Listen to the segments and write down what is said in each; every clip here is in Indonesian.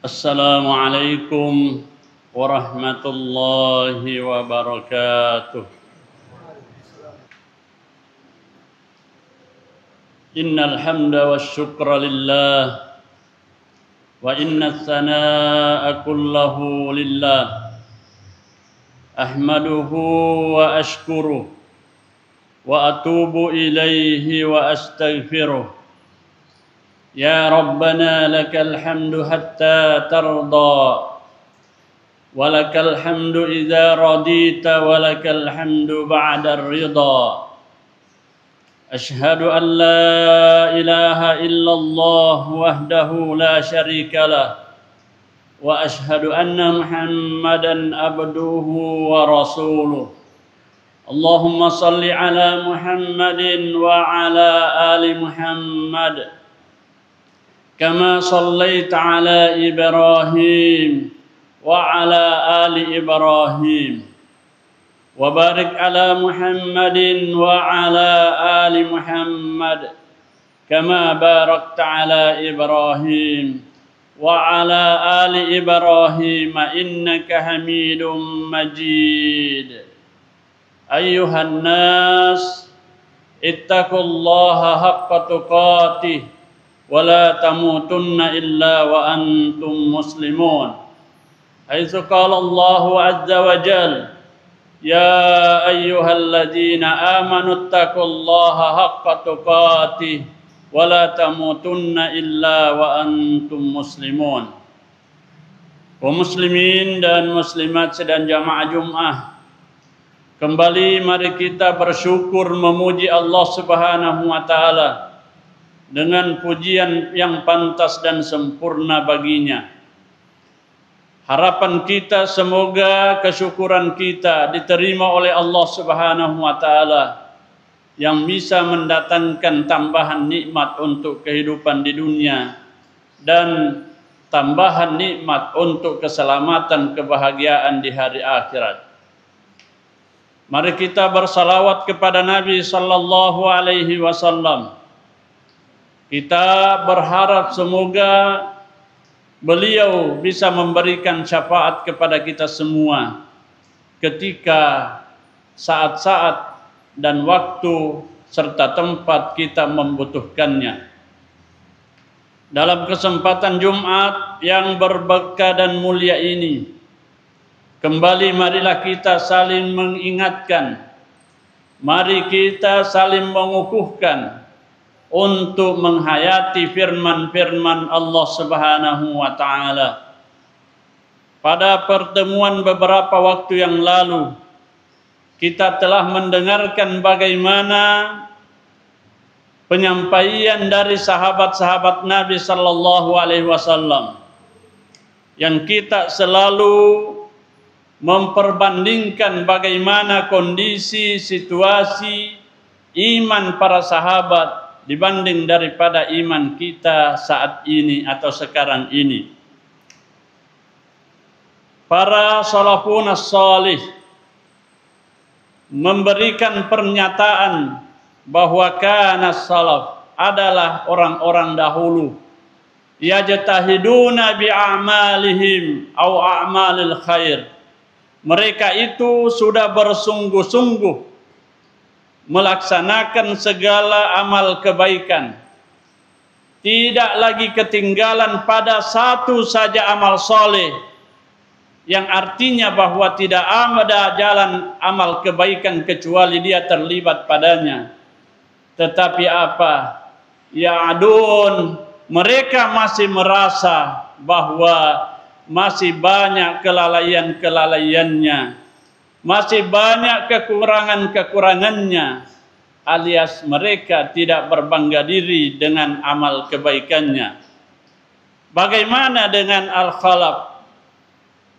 Assalamualaikum warahmatullahi wabarakatuh. Innal hamda wasyukra lillah wa inna tsanaa'a kullahu lillah. Ahmaduhu wa ashkuruh wa atubu ilaihi wa astaghfiruh. Ya Rabbana lakal hamdu hatta tarda wa lakal hamdu idza radita wa lakal hamdu ba'da ar-ridha. Ashhadu an la ilaha illallah wahdahu la syarika lah wa ashhadu anna Muhammadan abduhu wa rasuluh. Allahumma salli ala Muhammadin wa ala ali Muhammad كما صليت على إبراهيم وعلى آل إبراهيم وبارك على محمد وعلى آل محمد كما باركت على إبراهيم وعلى آل إبراهيم إنك حميد مجيد. أيها الناس اتقوا الله حق تقاته ولا تموتن إلا وأنتم مسلمون حيث قال الله عز وجل يا أيها الذين آمنوا اتقوا الله حق تقاته ولا تموتن إلا وأنتم مسلمون. Kaum muslimin dan muslimat sedang jamaah Jumat, kembali mari kita bersyukur memuji Allah Subhanahu wa taala dengan pujian yang pantas dan sempurna baginya. Harapan kita semoga kesyukuran kita diterima oleh Allah Subhanahu wa taala yang bisa mendatangkan tambahan nikmat untuk kehidupan di dunia dan tambahan nikmat untuk keselamatan kebahagiaan di hari akhirat. Mari kita bersalawat kepada Nabi sallallahu alaihi wasallam. Kita berharap semoga beliau bisa memberikan syafaat kepada kita semua ketika saat-saat dan waktu serta tempat kita membutuhkannya. Dalam kesempatan Jumat yang berberkah dan mulia ini, kembali marilah kita saling mengingatkan, mari kita saling mengukuhkan untuk menghayati firman-firman Allah Subhanahu wa taala. Pada pertemuan beberapa waktu yang lalu, kita telah mendengarkan bagaimana penyampaian dari sahabat-sahabat Nabi sallallahu alaihi wasallam yang kita selalu memperbandingkan bagaimana kondisi situasi iman para sahabat dibanding daripada iman kita saat ini atau sekarang ini. Para salafun as-salih memberikan pernyataan bahwa kana salaf adalah orang-orang dahulu yajtahiduna bi'amalihim au a'malil khair. Mereka itu sudah bersungguh-sungguh melaksanakan segala amal kebaikan, tidak lagi ketinggalan pada satu saja amal soleh, yang artinya bahwa tidak ada jalan amal kebaikan kecuali dia terlibat padanya. Tetapi apa? Ya'adun, mereka masih merasa bahwa masih banyak kelalaian-kelalaiannya, masih banyak kekurangan-kekurangannya, alias mereka tidak berbangga diri dengan amal kebaikannya. Bagaimana dengan al-khalaf?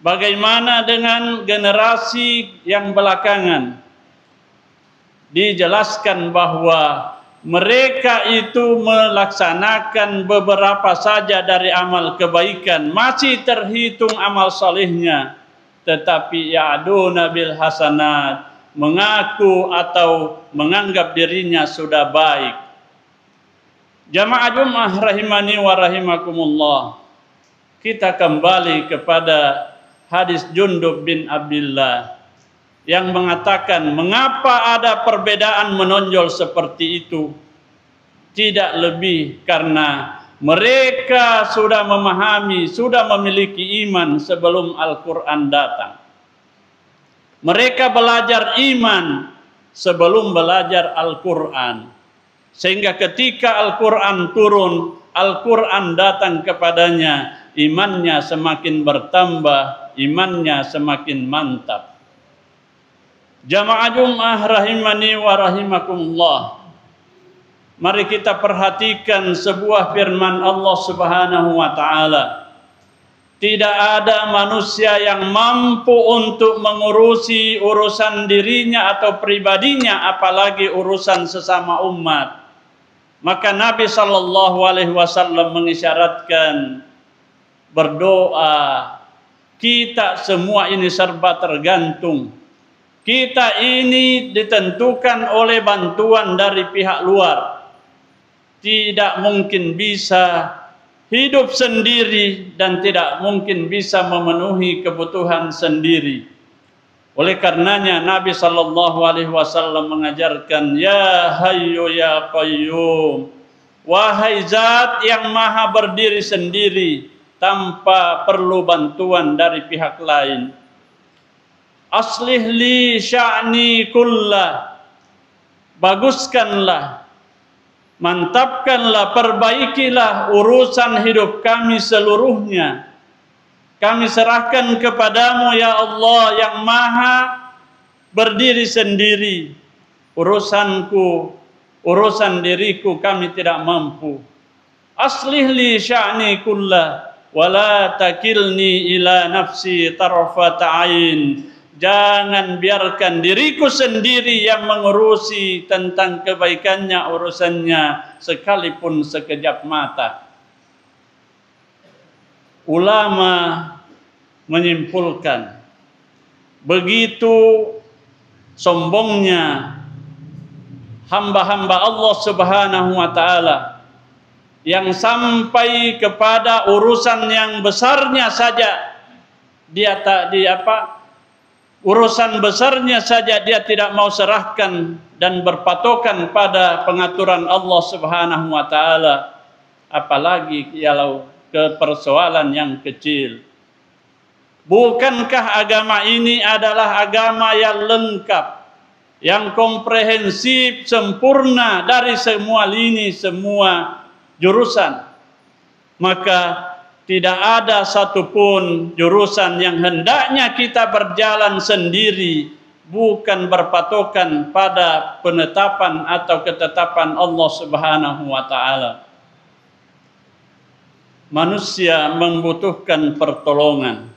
Bagaimana dengan generasi yang belakangan? Dijelaskan bahwa mereka itu melaksanakan beberapa saja dari amal kebaikan, masih terhitung amal salihnya, tetapi ya'duna bil hasanat, mengaku atau menganggap dirinya sudah baik. Jamaah Jumat rahimani wa rahimakumullah. kita kembali kepada hadis Jundub bin Abdullah yang mengatakan, mengapa ada perbedaan menonjol seperti itu? Tidak lebih karena mereka sudah memahami, sudah memiliki iman sebelum Al-Quran datang. Mereka belajar iman sebelum belajar Al-Quran. Sehingga ketika Al-Quran turun, Al-Quran datang kepadanya, imannya semakin bertambah, imannya semakin mantap. Jamaah Jum'ah rahimani wa rahimakumullah. Mari kita perhatikan sebuah firman Allah Subhanahu wa taala. Tidak ada manusia yang mampu untuk mengurusi urusan dirinya atau pribadinya, apalagi urusan sesama umat. Maka Nabi sallallahu alaihi wasallam mengisyaratkan berdoa. Kita semua ini serba tergantung. Kita ini ditentukan oleh bantuan dari pihak luar. Tidak mungkin bisa hidup sendiri dan tidak mungkin bisa memenuhi kebutuhan sendiri. Oleh karenanya Nabi sallallahu alaihi wasallam mengajarkan, ya hayyu ya qayyum, wahai zat yang maha berdiri sendiri tanpa perlu bantuan dari pihak lain. Aslih li sya'ni kullah, baguskanlah, mantapkanlah, perbaikilah urusan hidup kami seluruhnya. Kami serahkan kepadamu ya Allah yang maha berdiri sendiri. Urusanku, urusan diriku kami tidak mampu. Aslih li sya'ni kullah, wala takilni ila nafsi tarfata ain. Jangan biarkan diriku sendiri yang mengurusi tentang kebaikannya, urusannya, sekalipun sekejap mata. Ulama menyimpulkan, begitu sombongnya hamba-hamba Allah Subhanahu wa taala yang sampai kepada urusan yang besarnya saja dia urusan besarnya saja dia tidak mau serahkan dan berpatokan pada pengaturan Allah Subhanahu wa taala, apalagi kalau ke persoalan yang kecil. Bukankah agama ini adalah agama yang lengkap, yang komprehensif, sempurna dari semua lini, semua jurusan? Maka tidak ada satupun jurusan yang hendaknya kita berjalan sendiri, bukan berpatokan pada penetapan atau ketetapan Allah Subhanahu wa taala. Manusia membutuhkan pertolongan.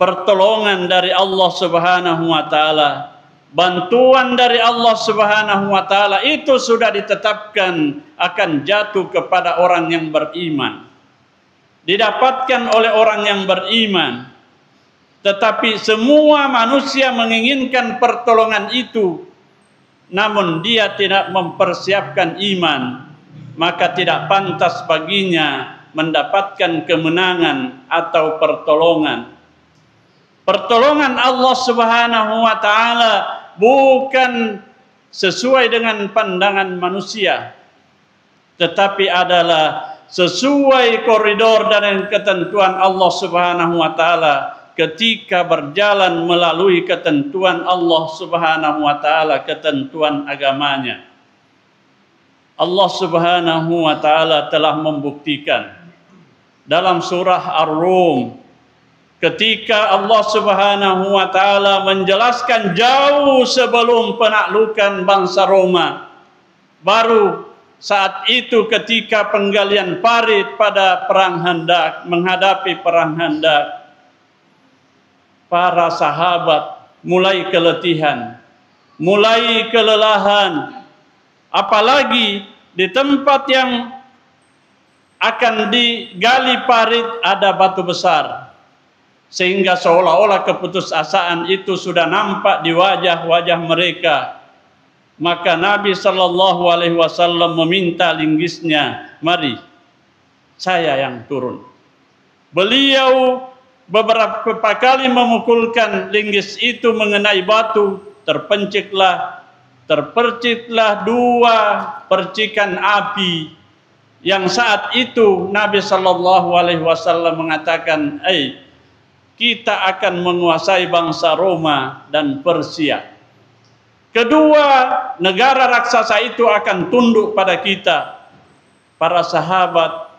Pertolongan dari Allah Subhanahu wa taala, bantuan dari Allah Subhanahu wa taala itu sudah ditetapkan akan jatuh kepada orang yang beriman. Didapatkan oleh orang yang beriman. Tetapi semua manusia menginginkan pertolongan itu, namun dia tidak mempersiapkan iman, maka tidak pantas baginya mendapatkan kemenangan atau pertolongan. Pertolongan Allah Subhanahu wa taala bukan sesuai dengan pandangan manusia, tetapi adalah sesuai koridor dan ketentuan Allah Subhanahu wa taala ketika berjalan melalui ketentuan Allah Subhanahu wa taala, ketentuan agamanya. Allah Subhanahu wa taala telah membuktikan dalam surah Ar-Rum ketika Allah Subhanahu wa taala menjelaskan jauh sebelum penaklukan bangsa Roma, baru saat itu ketika penggalian parit pada perang Khandaq, menghadapi perang Khandaq, para sahabat mulai keletihan, mulai kelelahan, apalagi di tempat yang akan digali parit ada batu besar, sehingga seolah-olah keputusasaan itu sudah nampak di wajah-wajah mereka. Maka Nabi sallallahu alaihi wasallam meminta linggisnya, mari saya yang turun. Beliau beberapa kali memukulkan linggis itu mengenai batu, terperciklah dua percikan api, yang saat itu Nabi sallallahu alaihi wasallam mengatakan, kita akan menguasai bangsa Roma dan Persia. Kedua negara raksasa itu akan tunduk pada kita. Para sahabat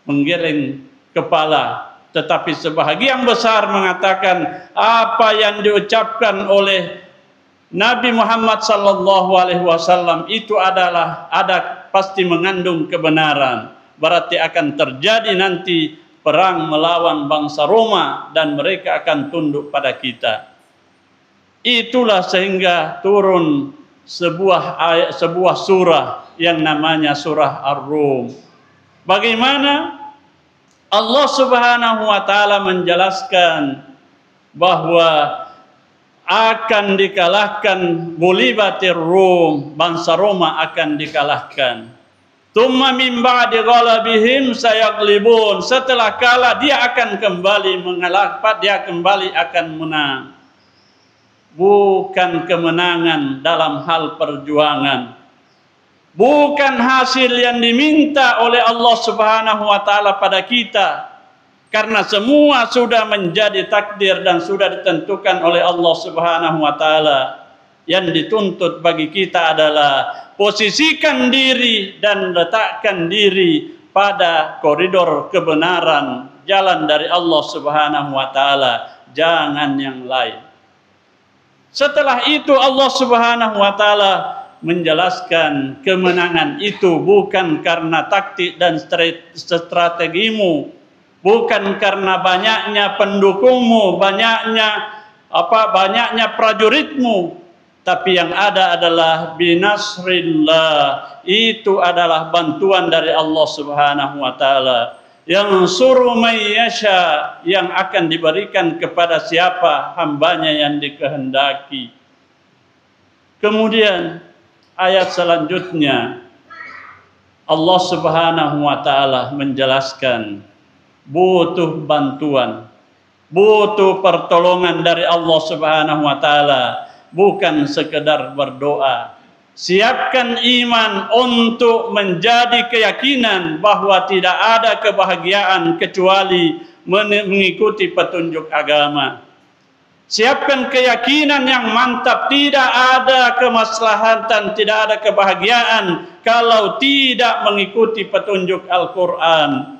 menggeleng kepala, tetapi sebahagian besar mengatakan apa yang diucapkan oleh Nabi Muhammad sallallahu alaihi wasallam itu adalah pasti mengandung kebenaran. Berarti akan terjadi nanti perang melawan bangsa Roma dan mereka akan tunduk pada kita. Itulah sehingga turun sebuah surah yang namanya surah Ar-Rum. Bagaimana Allah Subhanahu wa taala menjelaskan bahwa akan dikalahkan, gulibatir Rum, bangsa Roma akan dikalahkan. Tsumma min ba'di ghalabihim sayaglibun, setelah kalah dia akan kembali mengalahkan, dia kembali akan menang. Bukan kemenangan dalam hal perjuangan, bukan hasil yang diminta oleh Allah Subhanahu wa taala pada kita, karena semua sudah menjadi takdir dan sudah ditentukan oleh Allah Subhanahu wa taala. Yang dituntut bagi kita adalah posisikan diri dan letakkan diri pada koridor kebenaran, jalan dari Allah Subhanahu wa taala, jangan yang lain. Setelah itu Allah Subhanahu wa taala menjelaskan kemenangan itu bukan karena taktik dan strategimu, bukan karena banyaknya pendukungmu, banyaknya prajuritmu, tapi yang ada adalah binasrillah. Itu adalah bantuan dari Allah Subhanahu wa taala. Yang suruh mayyasha, yang akan diberikan kepada siapa hambanya yang dikehendaki. Kemudian ayat selanjutnya Allah Subhanahu wa taala menjelaskan butuh bantuan, butuh pertolongan dari Allah Subhanahu wa taala, bukan sekedar berdoa. Siapkan iman untuk menjadi keyakinan bahwa tidak ada kebahagiaan kecuali mengikuti petunjuk agama. Siapkan keyakinan yang mantap, tidak ada kemaslahatan, tidak ada kebahagiaan kalau tidak mengikuti petunjuk Al-Quran.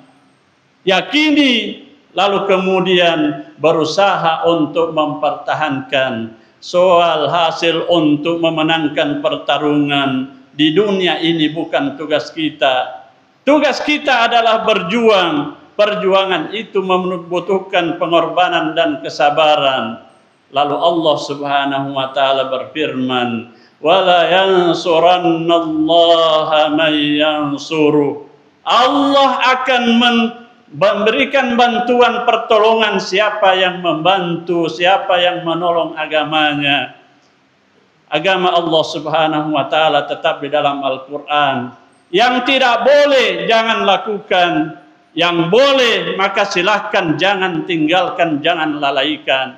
Yakini, lalu kemudian berusaha untuk mempertahankan. Soal hasil untuk memenangkan pertarungan di dunia ini bukan tugas kita. Tugas kita adalah berjuang. Perjuangan itu membutuhkan pengorbanan dan kesabaran. Lalu Allah Subhanahu wa taala berfirman, "Wala yansurannallaha may yansuru." Allah akan memberikan bantuan pertolongan siapa yang membantu, siapa yang menolong agamanya. Agama Allah Subhanahu wa taala tetap di dalam Al-Quran. Yang tidak boleh jangan lakukan, yang boleh maka silahkan jangan tinggalkan, jangan lalaikan.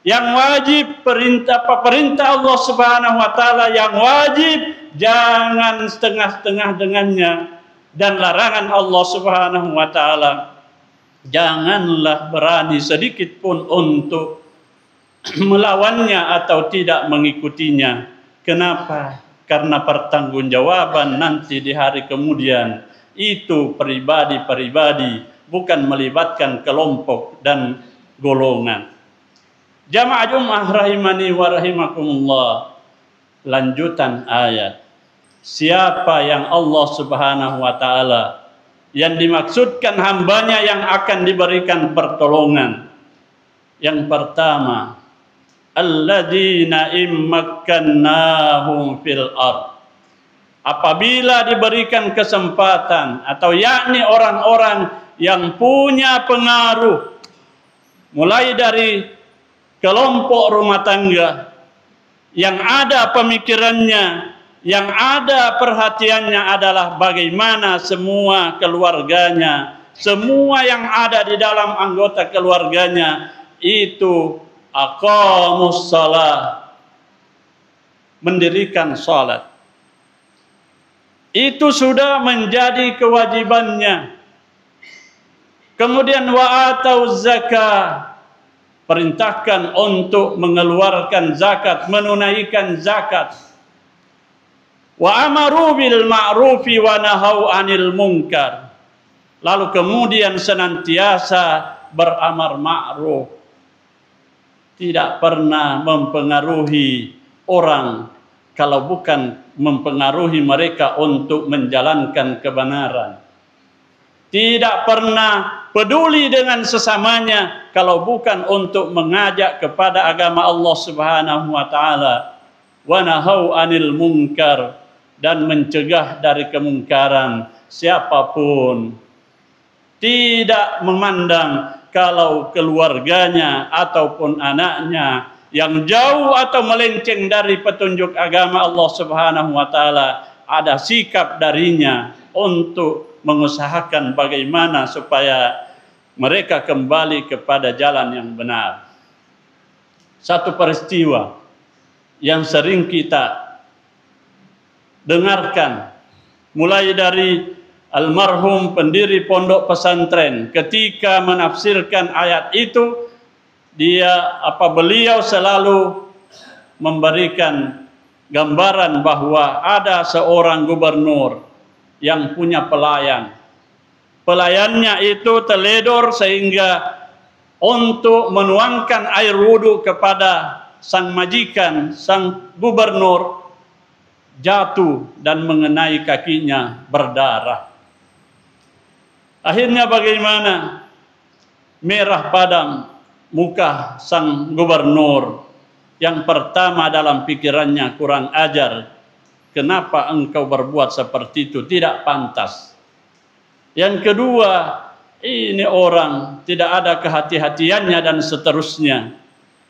Yang wajib perintah Allah Subhanahu wa taala, yang wajib jangan setengah-setengah dengannya. Dan larangan Allah Subhanahu wa taala, janganlah berani sedikit pun untuk melawannya atau tidak mengikutinya. Kenapa? Karena pertanggungjawaban nanti di hari kemudian itu pribadi-pribadi, bukan melibatkan kelompok dan golongan. Jamaah Jumat rahimani wa rahimakumullah. Lanjutan ayat. Siapa yang Allah Subhanahu wa taala, yang dimaksudkan hambanya yang akan diberikan pertolongan. Yang pertama, alladzina immakkannahum fil ard. Apabila diberikan kesempatan, atau yakni orang-orang yang punya pengaruh, mulai dari kelompok rumah tangga yang ada pemikirannya, yang ada perhatiannya adalah bagaimana semua keluarganya semua yang ada di dalam anggota keluarganya itu aqamus shalah, mendirikan salat. Itu sudah menjadi kewajibannya. Kemudian wa atauz zakah, perintahkan untuk mengeluarkan zakat, menunaikan zakat. Wa amaru bil ma'rufi wa nahau 'anil munkar. Lalu kemudian senantiasa beramar ma'ruf, tidak pernah mempengaruhi orang kalau bukan mempengaruhi mereka untuk menjalankan kebenaran. Tidak pernah peduli dengan sesamanya kalau bukan untuk mengajak kepada agama Allah Subhanahu wa taala. Wa nahau 'anil munkar, dan mencegah dari kemungkaran siapapun. Tidak memandang kalau keluarganya ataupun anaknya yang jauh atau melenceng dari petunjuk agama Allah Subhanahu wa taala, ada sikap darinya untuk mengusahakan bagaimana supaya mereka kembali kepada jalan yang benar. Satu peristiwa yang sering kita dengarkan mulai dari almarhum pendiri pondok pesantren ketika menafsirkan ayat itu, beliau selalu memberikan gambaran bahwa ada seorang gubernur yang punya pelayan. Pelayannya itu teledor sehingga untuk menuangkan air wudhu kepada sang majikan, sang gubernur, jatuh dan mengenai kakinya, berdarah. Akhirnya bagaimana? Merah padam muka sang gubernur. Yang pertama dalam pikirannya, kurang ajar. Kenapa engkau berbuat seperti itu? Tidak pantas. Yang kedua, ini orang tidak ada kehati-hatiannya dan seterusnya.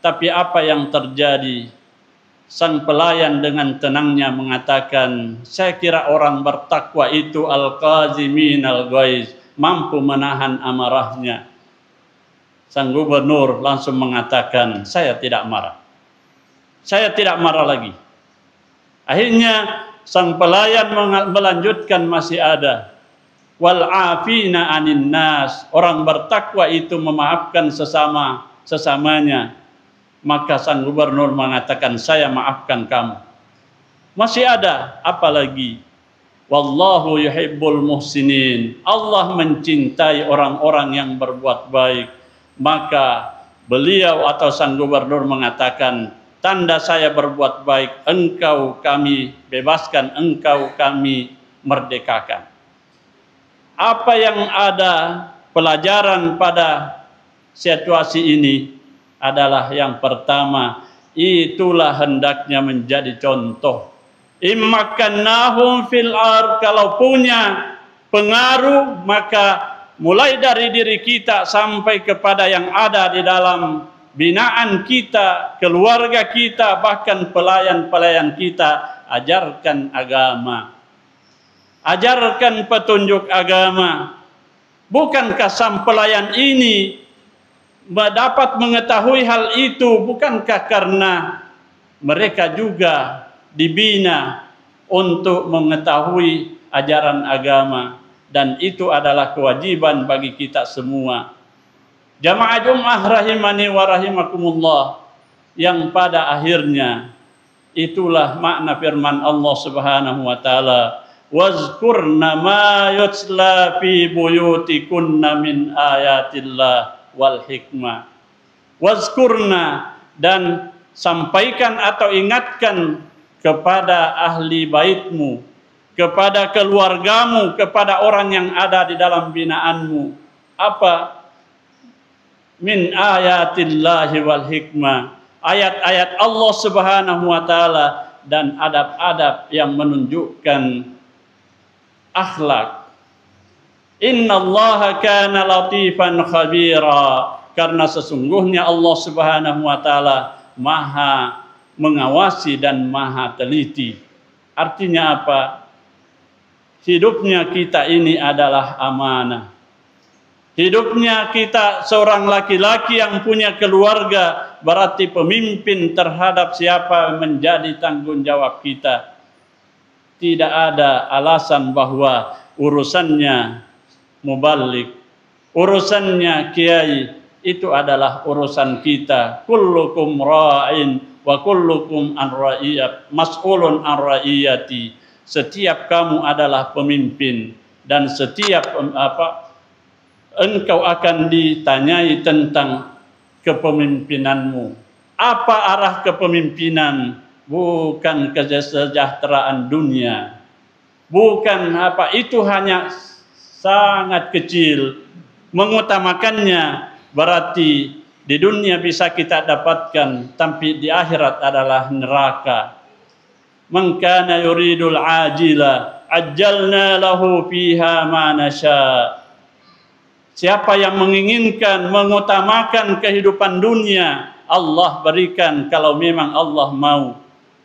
Tapi apa yang terjadi? Sang pelayan dengan tenangnya mengatakan, saya kira orang bertakwa itu al-qazimin al-ghaiz, mampu menahan amarahnya. Sang gubernur langsung mengatakan, saya tidak marah. Saya tidak marah lagi. Akhirnya sang pelayan melanjutkan, masih ada. Wal afina anin nas, orang bertakwa itu memaafkan sesamanya. Maka sang gubernur mengatakan, saya maafkan kamu. Masih ada, apalagi? Wallahu yuhibbul muhsinin. Allah mencintai orang-orang yang berbuat baik. Maka beliau atau sang gubernur mengatakan, tanda saya berbuat baik, engkau kami bebaskan, engkau kami merdekakan. Apa yang ada pelajaran pada situasi ini adalah yang pertama, itulah hendaknya menjadi contoh. Immakannahum fil ard, kalau punya pengaruh maka mulai dari diri kita sampai kepada yang ada di dalam binaan kita, keluarga kita, bahkan pelayan-pelayan kita, ajarkan agama. Ajarkan petunjuk agama. Bukankah sang pelayan ini dapat mengetahui hal itu? Bukankah karena mereka juga dibina untuk mengetahui ajaran agama, dan itu adalah kewajiban bagi kita semua. Jamaah Jumat rahimani wa rahimakumullah, yang pada akhirnya itulah makna firman Allah Subhanahu wa taala, wazkurna ma yutsla fi buyutikunna min ayatillah wal hikmah. Wazkurna, dan sampaikan atau ingatkan kepada ahli baitmu, kepada keluargamu, kepada orang yang ada di dalam binaanmu. Apa? Min ayatillahi wal hikmah. Ayat-ayat Allah Subhanahu wa taala dan adab-adab yang menunjukkan akhlak. Innallaha kana latifan khabira. Karena sesungguhnya Allah Subhanahu wa taala maha mengawasi dan maha teliti. Artinya apa? Hidupnya kita ini adalah amanah. Hidupnya kita seorang laki-laki yang punya keluarga, berarti pemimpin terhadap siapa menjadi tanggung jawab kita. Tidak ada alasan bahwa urusannya mubalik, urusannya kiai, itu adalah urusan kita. Kullukum ra'in wa kullukum an ra'iyat mas'ulun an ra'iyati. Setiap kamu adalah pemimpin dan setiap engkau akan ditanyai tentang kepemimpinanmu. Apa arah kepemimpinan? Bukan kesejahteraan dunia. Bukan itu hanya sangat kecil. Mengutamakannya berarti di dunia bisa kita dapatkan, tapi di akhirat adalah neraka. Man kana yuridul ajila ajjalna lahu fiha ma nasha. Siapa yang menginginkan mengutamakan kehidupan dunia, Allah berikan kalau memang Allah mau.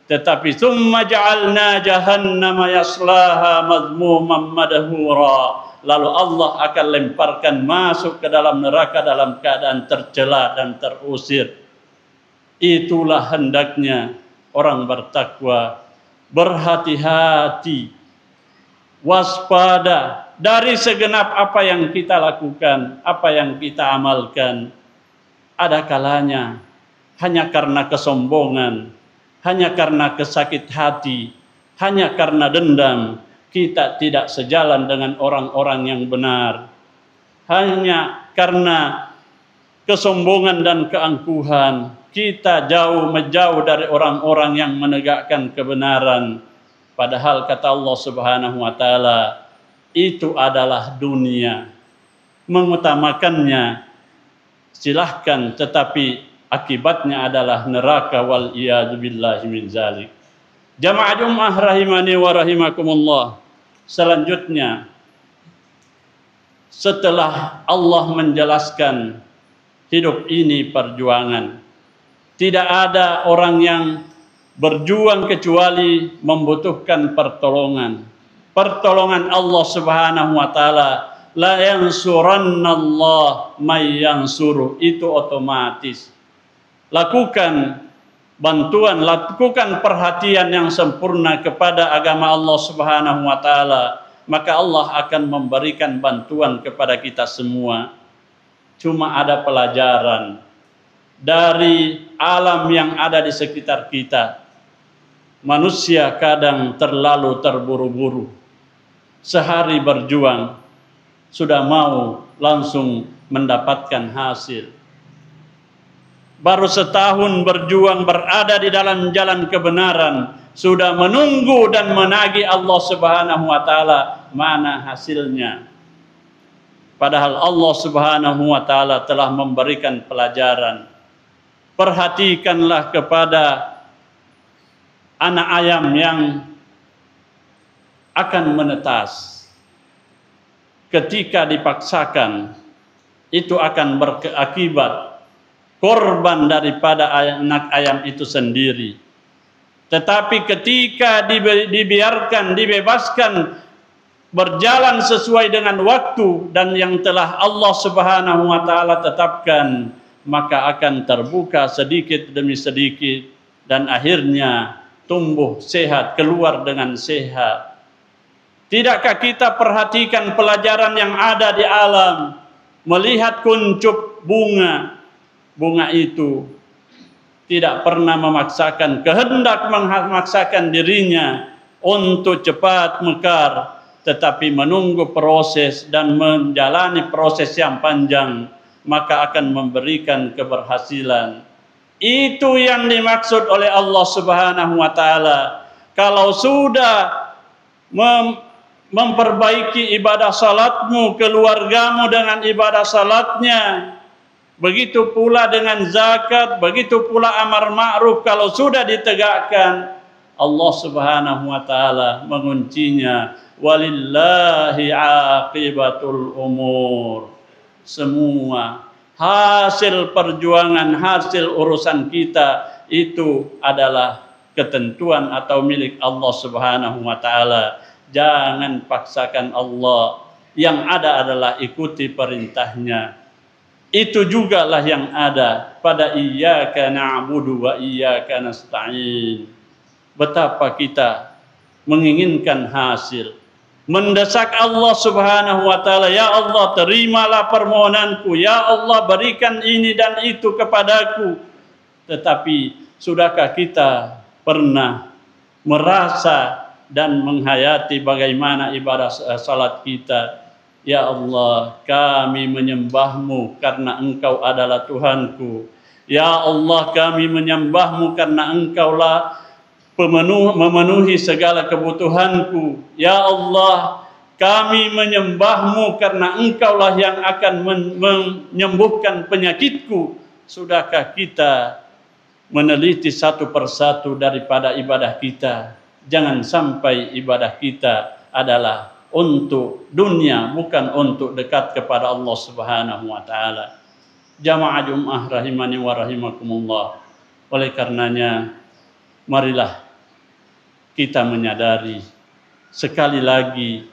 Tetapi summa ja'alna jahannama yaslaha madhmuman madhura. Lalu Allah akan lemparkan masuk ke dalam neraka dalam keadaan tercela dan terusir. Itulah hendaknya orang bertakwa, berhati-hati, waspada dari segenap apa yang kita lakukan, apa yang kita amalkan. Ada kalanya hanya karena kesombongan, hanya karena kesakit hati, hanya karena dendam, kita tidak sejalan dengan orang-orang yang benar. Hanya karena kesombongan dan keangkuhan, kita menjauh dari orang-orang yang menegakkan kebenaran. Padahal kata Allah Subhanahu wa taala, itu adalah dunia. Mengutamakannya silahkan, tetapi akibatnya adalah neraka, wal iyadu billahi min zalik. Jamaah Jumat rahimani wa rahimakumullah. Selanjutnya, setelah Allah menjelaskan hidup ini perjuangan, tidak ada orang yang berjuang kecuali membutuhkan pertolongan. Pertolongan Allah Subhanahu wa taala. La yansurannallah may yansuru, itu otomatis. Lakukan bantuan, lakukan perhatian yang sempurna kepada agama Allah Subhanahu wa taala, maka Allah akan memberikan bantuan kepada kita semua. Cuma ada pelajaran dari alam yang ada di sekitar kita. Manusia kadang terlalu terburu-buru. Sehari berjuang sudah mau langsung mendapatkan hasil. Baru setahun berjuang berada di dalam jalan kebenaran, sudah menunggu dan menagih Allah Subhanahu wa taala mana hasilnya. Padahal Allah Subhanahu wa taala telah memberikan pelajaran. Perhatikanlah kepada anak ayam yang akan menetas. Ketika dipaksakan, itu akan berakibat korban daripada anak ayam itu sendiri. Tetapi ketika dibiarkan, dibebaskan berjalan sesuai dengan waktu dan yang telah Allah Subhanahu wa taala tetapkan, maka akan terbuka sedikit demi sedikit dan akhirnya tumbuh sehat, keluar dengan sehat. Tidakkah kita perhatikan pelajaran yang ada di alam, melihat kuncup bunga. Bunga itu tidak pernah memaksakan, kehendak memaksakan dirinya untuk cepat mekar, tetapi menunggu proses dan menjalani proses yang panjang, maka akan memberikan keberhasilan. Itu yang dimaksud oleh Allah Subhanahu wa taala. Kalau sudah memperbaiki ibadah salatmu, keluargamu dengan ibadah salatnya, begitu pula dengan zakat, begitu pula amar ma'ruf, kalau sudah ditegakkan, Allah Subhanahu wa taala menguncinya. Walillahi aqibatul umur. Semua hasil perjuangan, hasil urusan kita itu adalah ketentuan atau milik Allah Subhanahu wa taala. Jangan paksakan Allah. Yang ada adalah ikuti perintahnya. Itu jugalah yang ada pada iyyaka na'budu wa iyyaka nasta'in. Betapa kita menginginkan hasil, mendesak Allah Subhanahu wa taala, ya Allah terimalah permohonanku, ya Allah berikan ini dan itu kepadaku. Tetapi sudahkah kita pernah merasa dan menghayati bagaimana ibadah salat kita? Ya Allah, kami menyembahmu karena Engkau adalah Tuhanku. Ya Allah, kami menyembahmu karena Engkaulah memenuhi segala kebutuhanku. Ya Allah, kami menyembahmu karena Engkaulah yang akan menyembuhkan penyakitku. Sudahkah kita meneliti satu persatu daripada ibadah kita? Jangan sampai ibadah kita adalah untuk dunia, bukan untuk dekat kepada Allah Subhanahu wa taala. Jamaah Jumat rahimani wa rahimakumullah. Oleh karenanya, marilah kita menyadari sekali lagi,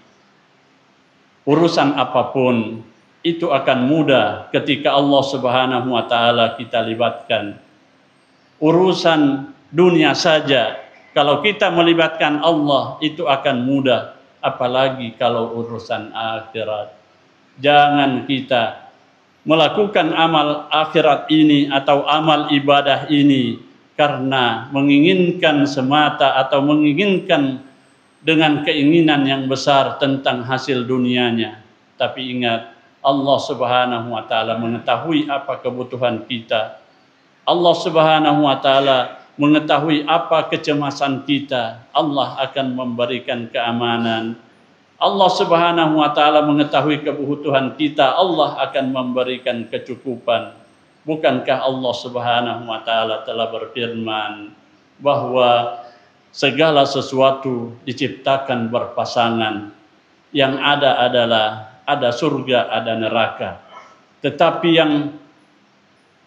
urusan apapun itu akan mudah ketika Allah Subhanahu wa taala kita libatkan. Urusan dunia saja kalau kita melibatkan Allah itu akan mudah, apalagi kalau urusan akhirat. Jangan kita melakukan amal akhirat ini atau amal ibadah ini karena menginginkan semata atau menginginkan dengan keinginan yang besar tentang hasil dunianya. Tapi ingat, Allah Subhanahu wa taala mengetahui apa kebutuhan kita. Allah Subhanahu wa taala mengetahui apa kecemasan kita. Allah akan memberikan keamanan. Allah Subhanahu wa taala mengetahui kebutuhan kita. Allah akan memberikan kecukupan. Bukankah Allah Subhanahu wa taala telah berfirman bahwa segala sesuatu diciptakan berpasangan. Yang ada adalah ada surga, ada neraka. Tetapi yang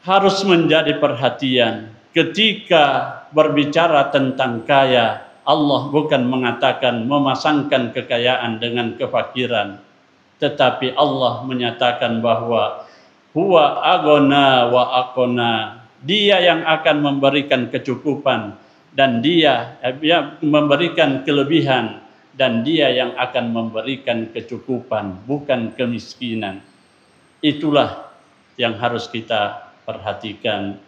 harus menjadi perhatian ketika berbicara tentang kaya, Allah bukan mengatakan memasangkan kekayaan dengan kefakiran, tetapi Allah menyatakan bahwa huwa agona wa aqona, dia yang akan memberikan kecukupan dan dia memberikan kelebihan, dan dia yang akan memberikan kecukupan, bukan kemiskinan. Itulah yang harus kita perhatikan.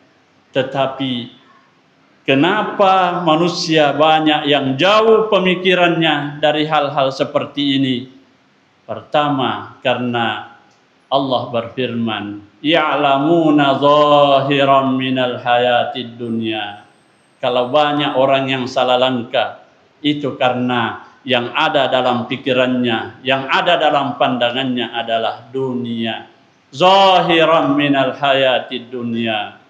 Tetapi kenapa manusia banyak yang jauh pemikirannya dari hal-hal seperti ini? Pertama, karena Allah berfirman, ya'lamuna zahiran minal hayatid dunya. Kalau banyak orang yang salah langkah, itu karena yang ada dalam pikirannya, yang ada dalam pandangannya adalah dunia. Zahiran minal hayatid dunya.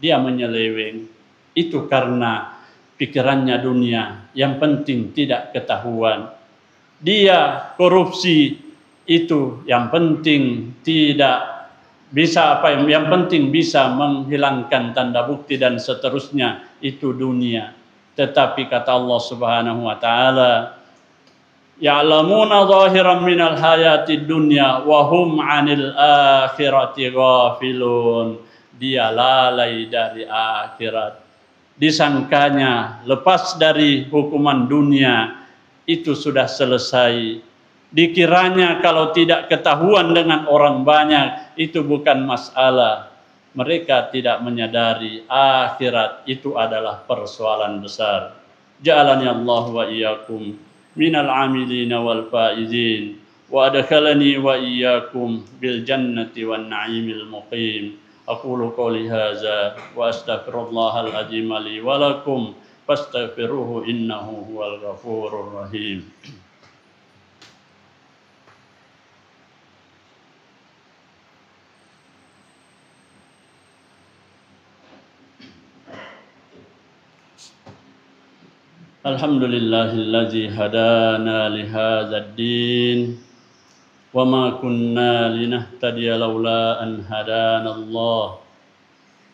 Dia menyeleweng. Itu karena pikirannya dunia, yang penting tidak ketahuan. Dia korupsi, itu yang penting tidak bisa yang penting bisa menghilangkan tanda bukti dan seterusnya, itu dunia. Tetapi kata Allah Subhanahu wa taala, ya'lamuna zahiran minal hayatid dunya wa hum 'anil akhirati ghafilun. Dia lalai dari akhirat. Disangkanya lepas dari hukuman dunia itu sudah selesai. Dikiranya kalau tidak ketahuan dengan orang banyak itu bukan masalah. Mereka tidak menyadari akhirat itu adalah persoalan besar. Ja'alani Allah wa iyyakum minal 'amilina wal faizin wa adkhalani wa iyyakum bil jannati wan na'imil muqim. Aqulu qouli hadza wa astaghfirullahal azim li wa lakum fastaghfiruhu innahu huwal ghafurur rahim. Alhamdulillahilladzi hadana li hadzal din wa ma kunna linahtadiya laula an hadana Allah.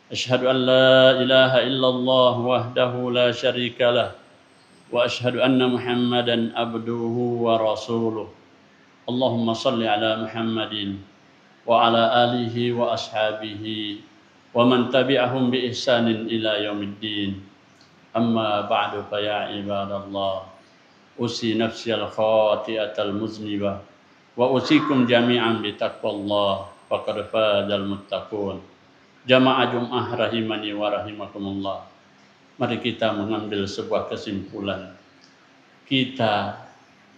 Asyhadu an la ilaha illallah wahdahu la syarika lah wa asyhadu anna Muhammadan abduhu wa rasuluh. Allahumma salli ala Muhammadin wa ala alihi wa ashabihi wa man tabi'ahum bi ihsanin ila yaumiddin. Amma ba'du fa ya ibadallah, usi nafsi al-khati'atal muznibah wa usikum jami'an bi taqwallah faqad fazal muttaqun. Jamaah Jum'ah rahimani wa rahimakumullah. Mari kita mengambil sebuah kesimpulan. Kita,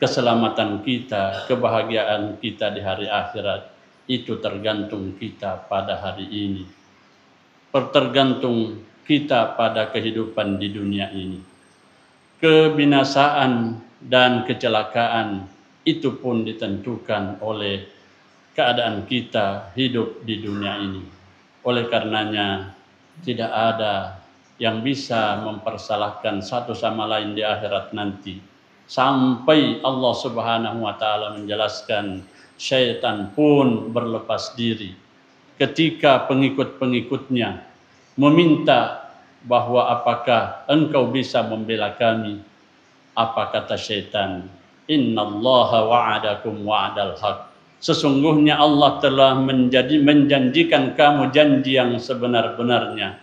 keselamatan kita, kebahagiaan kita di hari akhirat itu tergantung kita pada hari ini. Tergantung kita pada kehidupan di dunia ini. Kebinasaan dan kecelakaan itu pun ditentukan oleh keadaan kita hidup di dunia ini. Oleh karenanya tidak ada yang bisa mempersalahkan satu sama lain di akhirat nanti. Sampai Allah Subhanahu wa taala menjelaskan, syaitan pun berlepas diri ketika pengikut-pengikutnya meminta bahwa apakah engkau bisa membela kami. Apa kata syaitan? Innallaha wa'adakum wa'adal haq. Sesungguhnya Allah telah menjanjikan kamu janji yang sebenar-benarnya.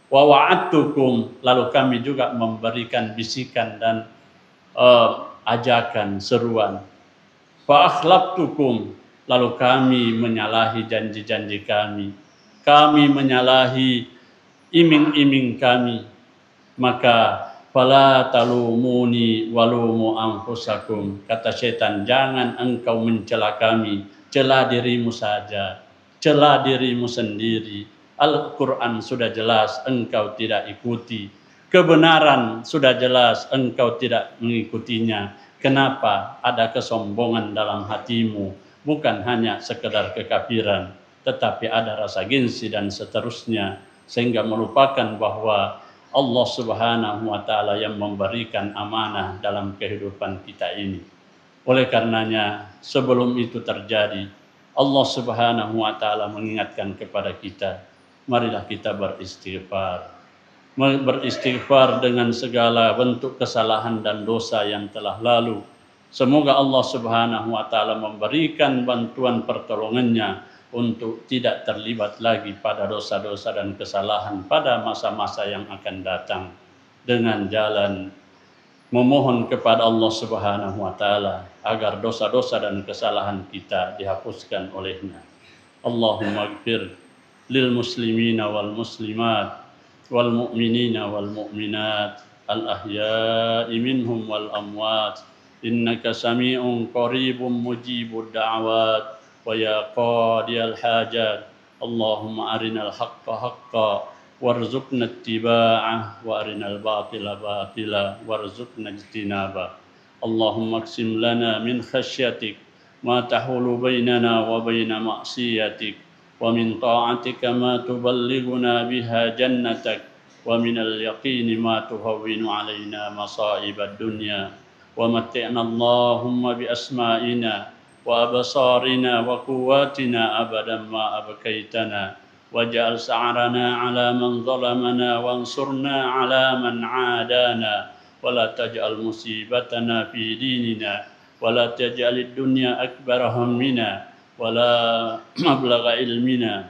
Wa wa'adtukum, lalu kami juga memberikan bisikan dan ajakan, seruan. Fa akhlaftukum, lalu kami menyalahi janji-janji kami. Kami menyalahi iming-iming kami. Maka fala talumuni walumu anfusakum, kata syaitan, jangan engkau mencela kami, cela dirimu saja, cela dirimu sendiri. Al-Quran sudah jelas engkau tidak ikuti, kebenaran sudah jelas engkau tidak mengikutinya. Kenapa ada kesombongan dalam hatimu? Bukan hanya sekedar kekafiran, tetapi ada rasa gengsi dan seterusnya, sehingga melupakan bahwa Allah Subhanahu wa taala yang memberikan amanah dalam kehidupan kita ini. Oleh karenanya, sebelum itu terjadi, Allah Subhanahu wa taala mengingatkan kepada kita, marilah kita beristighfar. Beristighfar dengan segala bentuk kesalahan dan dosa yang telah lalu. Semoga Allah Subhanahu wa taala memberikan bantuan pertolongannya untuk tidak terlibat lagi pada dosa-dosa dan kesalahan pada masa-masa yang akan datang, dengan jalan memohon kepada Allah Subhanahu wa taala agar dosa-dosa dan kesalahan kita dihapuskan olehnya. Allahumma ighfir lil muslimina wal muslimat wal mu'minina wal mu'minat al ahya'i minhum wal amwat innaka sami'un qaribun mujibud da'awat wa ya qadiyal hajat. Allahumma arinal haqqa haqqa warzuqna ittiba'ah wa arinal batila batila warzuqna ijtinabah. Allahumma aqsim lana min khasyatik ma tahulu bainana wa baina ma'siyatik wa min ta'atika ma tuballighuna biha jannatak wa min al-yaqini ma tuhawwinu alaina masa'ibad dunya wa matti'na Allahumma bi asma'ina wa absarina wa quwwatina abadan ma abkaitana waj'al sa'rana ala man zalamana wansurna ala man 'adana wa la taj'al musibatana fi dinina wa la taj'alid dunya akbar hammina wala mablagha ilmina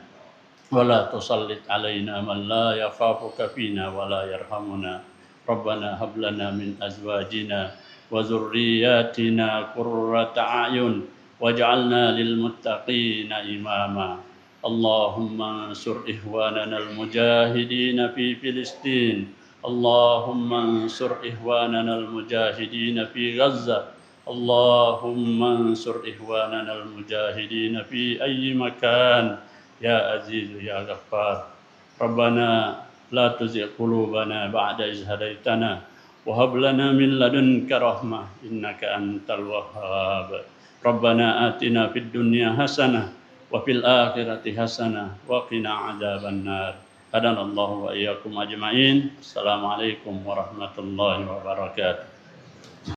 wala tusallit alaina man la yakhafuka fina wala yarhamuna. Rabbana hab lana min azwajina wa dzurriyyatina qurrata a'yun waj'alna lil muttaqina imama. Allahumma ansur ikhwanana al mujahidin fi Filistin. Allahumma ansur ikhwanana al mujahidin fi Gaza. Allahumma ansur ikhwanana al-mujahidin fi ayyi makan ya aziz ya ghaffar. Rabbana la tuzigh qulubana ba'da idh hadaitana wa hab lana min ladunka rahmah innaka antal wahhab. Rabbana atina fid dunya hasanah wa fil akhirati hasanah wa qina adzaban nar. Hadanallahu wa iyyakum ajma'in. Assalamualaikum warahmatullahi wabarakatuh.